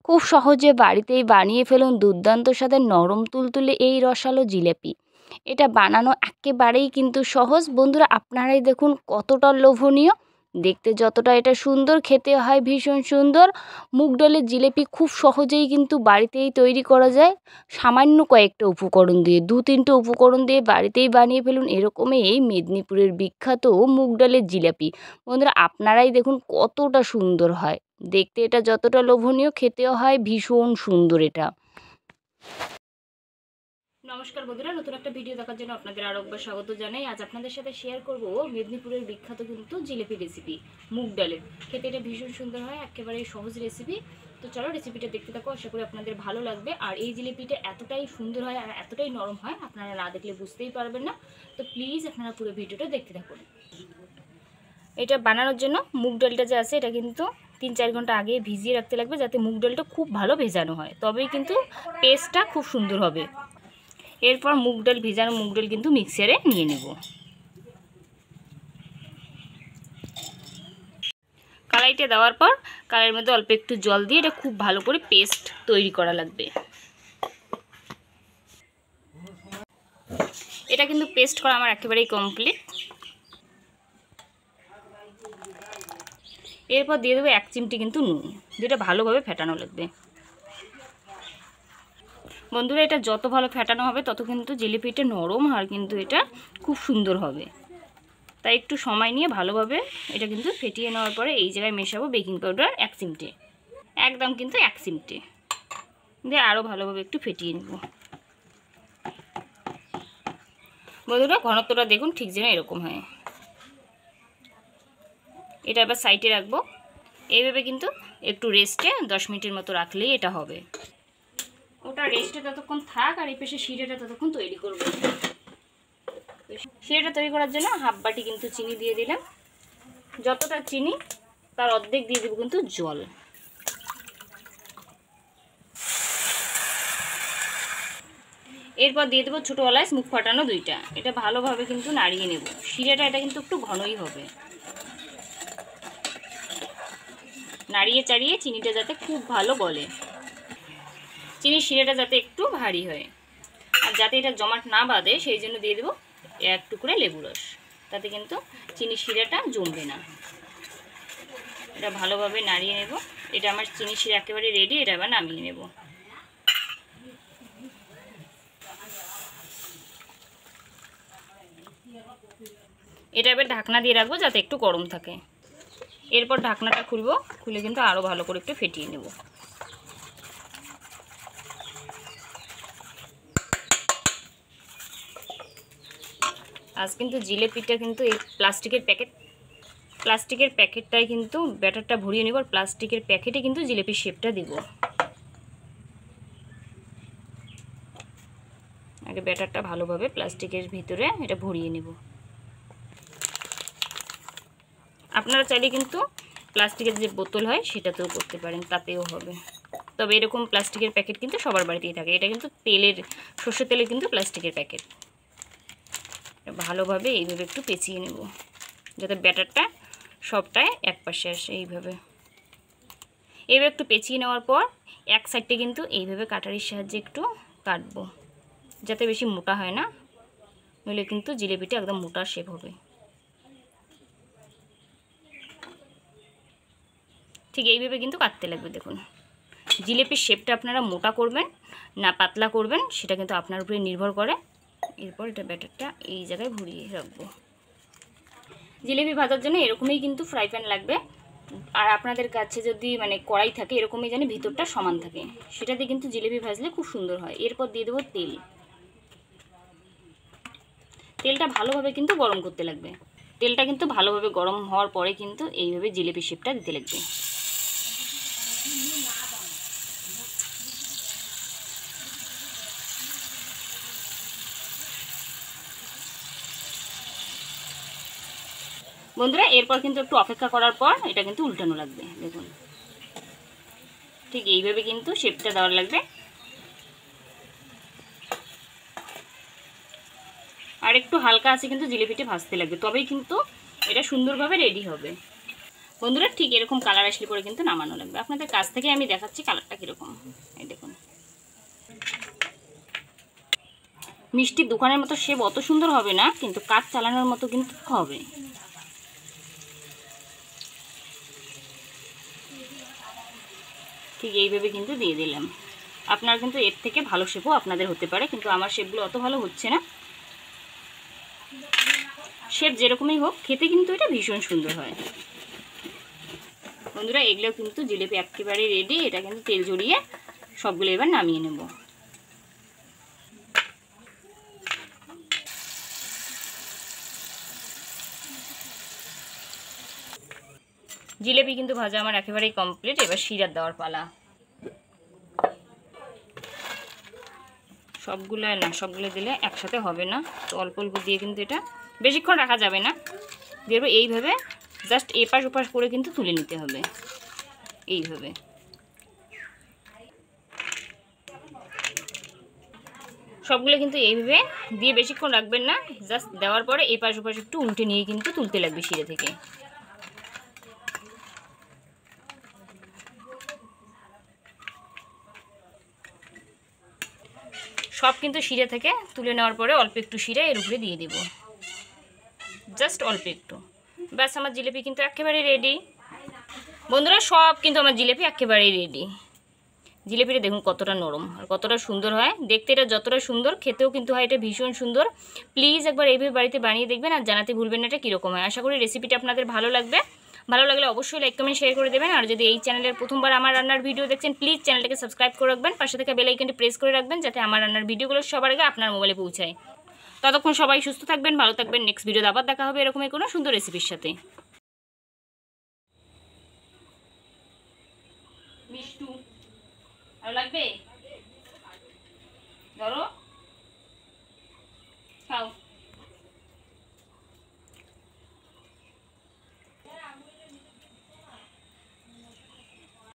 খুব সহজে বাড়িতেই বানিয়ে ফেলুন দুর্দান্ত স্বাদের নরম তুলতুলে এই রসালো জিলেপি। এটা বানানো একেবারেই কিন্তু সহজ। বন্ধুরা আপনারাই দেখুন কতটা লোভনীয়। দেখতে যতটা এটা সুন্দর, খেতে হয় ভীষণ সুন্দর। মুগ ডালের জিলেপি খুব সহজেই কিন্তু বাড়িতেই তৈরি করা যায়। সামান্য কয়েকটা উপকরণ দিয়ে, ২-৩টে উপকরণ দিয়ে বাড়িতেই বানিয়ে ফেলুন এরকমই এই মেদিনীপুরের বিখ্যাত মুগ ডালের জিলাপি। বন্ধুরা আপনারাই দেখুন কতটা সুন্দর হয়। দেখতে এটা যতটা লোভনীয়, খেতেও হয় ভীষণ সুন্দর এটা। নমস্কার বন্ধুরা, নতুন একটা ভিডিও দেখার জন্য আপনাদের আরও একবার স্বাগত জানাই। আজ আপনাদের সাথে শেয়ার করব মেদিনীপুরের বিখ্যাত কিন্তু জিলিপি রেসিপি মুগ ডালের। খেতে এটা ভীষণ সুন্দর হয়, একেবারে সহজ রেসিপি। তো চলো রেসিপিটা দেখতে থাকো, আশা করি আপনাদের ভালো লাগবে। আর এই জিলিপিটা এতটাই সুন্দর হয় আর এতটাই নরম হয়, আপনারা না দেখলে বুঝতেই পারবেন না। তো প্লিজ আপনারা পুরো ভিডিওটা দেখতে থাকুন। এটা বানানোর জন্য মুগ ডালটা যে আছে এটা কিন্তু ৩-৪ ঘন্টা আগে ভিজিয়ে রাখতে লাগবে, যাতে মুগ ডালটা খুব ভালো ভেজানো হয়, তবেই কিন্তু টেস্টটা খুব সুন্দর হবে। এরপর ভেজানো মুগ ডাল কিন্তু মিক্সারে নিয়ে নেব। কড়াইতে দেওয়ার পর কড়াইয়ের মধ্যে অল্প একটু জল দিয়ে এটা খুব ভালো করে পেস্ট তৈরি করা লাগবে। এটা কিন্তু পেস্ট করা আমার একেবারেই কমপ্লিট। এরপর দিয়ে দেবো 1 চিমটি কিন্তু নুন, যেটা ভালোভাবে ফেটানো লাগবে। বন্ধুরা এটা যত ভালো ফেটানো হবে তত কিন্তু জিলিপিটা নরম আর কিন্তু এটা খুব সুন্দর হবে। তাই একটু সময় নিয়ে ভালোভাবে এটা কিন্তু ফেটিয়ে নেওয়ার পরে এই জায়গায় মেশাবো বেকিং পাউডার 1 চিমটে, একদম কিন্তু 1 চিমটে দিয়ে আরও ভালোভাবে একটু ফেটিয়ে নেব। বন্ধুরা ঘনত্বটা দেখুন ঠিক যেন এরকম হয়। এটা আবার সাইডে রাখবো। এইভাবে কিন্তু একটু রেস্টে 10 মিনিটের মতো রাখলেই এটা হবে। ওটা রেস্টে ততক্ষণ থাক আর এই পাশে শিরাটা ততক্ষণ তৈরি করব। শিরাটা তৈরি করার জন্য হাফ বাটি কিন্তু চিনি দিয়ে দিলাম। যতটা চিনি তার অর্ধেক দিয়ে দেবো কিন্তু জল। এরপর দিয়ে দেবো ছোটো এলাচ মুখ ফাটানো 2টা। এটা ভালোভাবে কিন্তু নাড়িয়ে নেব। শিরাটা এটা কিন্তু একটু ঘনই হবে। নাড়িয়ে চাড়িয়ে চিনিটা যাতে খুব ভালো গলে, চিনির শিরাটা যাতে একটু ভারী হয় আর যাতে এটা জমাট না বাঁধে সেই জন্য দিয়ে দেবো 1 টুকরা লেবু রস। তাতে কিন্তু চিনির শিরাটা জমবে না। এটা ভালোভাবে নাড়িয়ে নেব। এটা আমার চিনির শিরা একেবারে রেডি। এটা আবার নামিয়ে নেব। এটা এবার ঢাকনা দিয়ে রাখবো যাতে একটু গরম থাকে। এরপর ঢাকনাটা খুলবো, খুলে কিন্তু আরও ভালো করে একটু ফেটিয়ে নেব। আজ কিন্তু জিলেপিটা কিন্তু এই প্লাস্টিকের প্যাকেটটায় কিন্তু ব্যাটারটা ভরিয়ে নেব আর প্লাস্টিকের প্যাকেটে কিন্তু জিলেপির শেপটা দেব। আগে ব্যাটারটা ভালোভাবে প্লাস্টিকের ভিতরে এটা ভরিয়ে নেব। আপনারা চাইলে কিন্তু প্লাস্টিকের যে বোতল হয় সেটাতেও করতে পারেন, তাতেও হবে। তবে এরকম প্লাস্টিকের প্যাকেট কিন্তু সবার বাড়িতেই থাকে। এটা কিন্তু সর্ষের তেলের কিন্তু প্লাস্টিকের প্যাকেট। ভালোভাবে এইভাবে একটু পেঁচিয়ে নেব যাতে ব্যাটারটা সবটাই এক পাশে আসে। এইভাবে একটু পেঁচিয়ে নেওয়ার পর এক সাইডটা কিন্তু এইভাবে কাটারির সাহায্যে একটু কাটবো, যাতে বেশি মোটা হয় না, নইলে কিন্তু জিলেপিটা একদম মোটা শেপ হবে। ঠিক এইভাবে কিন্তু কাটতে লাগবে। দেখুন জিলেপির শেপটা আপনারা মোটা করবেন না পাতলা করবেন সেটা কিন্তু আপনার উপরে নির্ভর করে। এরপর এটা ব্যাটারটা এই জায়গায় ভরিয়ে রাখবো। জিলেপি ভাজার জন্য এরকমই কিন্তু ফ্রাই প্যান লাগবে। আর আপনাদের কাছে যদি কড়াই থাকে এরকমই জানি ভিতরটা সমান থাকে, সেটাতে কিন্তু জিলেপি ভাজলে খুব সুন্দর হয়। এরপর দিয়ে দেবো তেল। তেলটা ভালোভাবে কিন্তু গরম করতে লাগবে। তেলটা কিন্তু ভালোভাবে গরম হওয়ার পরে কিন্তু এইভাবে জিলেপি শেপটা দিতে লাগবে। বন্ধুরা এরপর কিন্তু একটু অপেক্ষা করার পর এটা কিন্তু উল্টানো লাগবে। দেখুন ঠিক এইভাবে কিন্তু শেপটা দেওয়ার লাগবে। আর একটু হালকা আছে কিন্তু জিলিপিটা ভাজতে লাগবে, তবেই কিন্তু এটা সুন্দরভাবে রেডি হবে। বন্ধুরা ঠিক এরকম কালার আসলে পরে কিন্তু নামানো লাগবে। আপনাদের কাছ থেকে আমি দেখাচ্ছি কালারটা কীরকম। এই দেখুন, মিষ্টির দোকানের মতো শেপ অত সুন্দর হবে না, কিন্তু কাজ চালানোর মতো কিন্তু হবে। ঠিক এইভাবে কিন্তু দিয়ে দিলাম। আপনারা কিন্তু এর থেকে ভালো শেপও আপনাদের হতে পারে, কিন্তু আমার শেপগুলো অত ভালো হচ্ছে না। শেপ যেরকমই হোক, খেতে কিন্তু এটা ভীষণ সুন্দর হয়। বন্ধুরা এগুলো কিন্তু জিলেপি একেবারে রেডি। এটা কিন্তু তেল ঝরিয়ে সবগুলো এবার নামিয়ে নেব। জিলেপি কিন্তু ভাজা আমার একেবারেই কমপ্লিট। এবার শিরার দেওয়ার পালা। সবগুলো না, সবগুলো দিলে একসাথে হবে না, তো অল্প অল্প দিয়ে কিন্তু এটা বেশিক্ষণ রাখা যাবে না। দিয়ে এইভাবে জাস্ট এপাশ ওপাশ করে কিন্তু তুলে নিতে হবে। এইভাবে সবগুলো কিন্তু এইভাবে দিয়ে বেশিক্ষণ রাখবেন না, জাস্ট দেওয়ার পরে এপাশ ওপাশ একটু উল্টে নিয়ে কিন্তু তুলতে লাগবে শিরা থেকে। সব কিন্তু শিরা থেকে তুলে নেওয়ার পরে অল্প একটু শিরা এর উপরে দিয়ে দেব, জাস্ট অল্প একটু। ব্যাস আমার জিলিপি কিন্তু একেবারে রেডি। বন্ধুরা সব কিন্তু আমার জিলিপি একেবারেই রেডি। জিলিপিটা দেখুন কতটা নরম আর কতটা সুন্দর হয় দেখতে। এটা যতটা সুন্দর খেতেও কিন্তু হয় এটা ভীষণ সুন্দর। প্লিজ একবার এইভাবে বাড়িতে বানিয়ে দেখবেন আর জানাতে ভুলবেন না এটা কীরকম হয়। আশা করি রেসিপিটা আপনাদের ভালো লাগবে। ভালো লাগলে অবশ্যই লাইক কমেন্ট শেয়ার করে দেবেন। আর যদি এই চ্যানেলের প্রথমবার আমার রান্নার ভিডিও দেখছেন, প্লিজ চ্যানেলটাকে সাবস্ক্রাইব করে রাখবেন। পাশে থেকে বেল আইকনটি প্রেস করে রাখবেন, যাতে আমার রান্নার ভিডিওগুলো সবার আগে আপনার মোবাইলে পৌঁছায়। ততক্ষণ সবাই সুস্থ থাকবেন, ভালো থাকবেন। নেক্সট ভিডিওতে আবার দেখা হবে এরকমই কোনো সুন্দর রেসিপির সাথে। মিষ্টু আর লাগবে ধরো।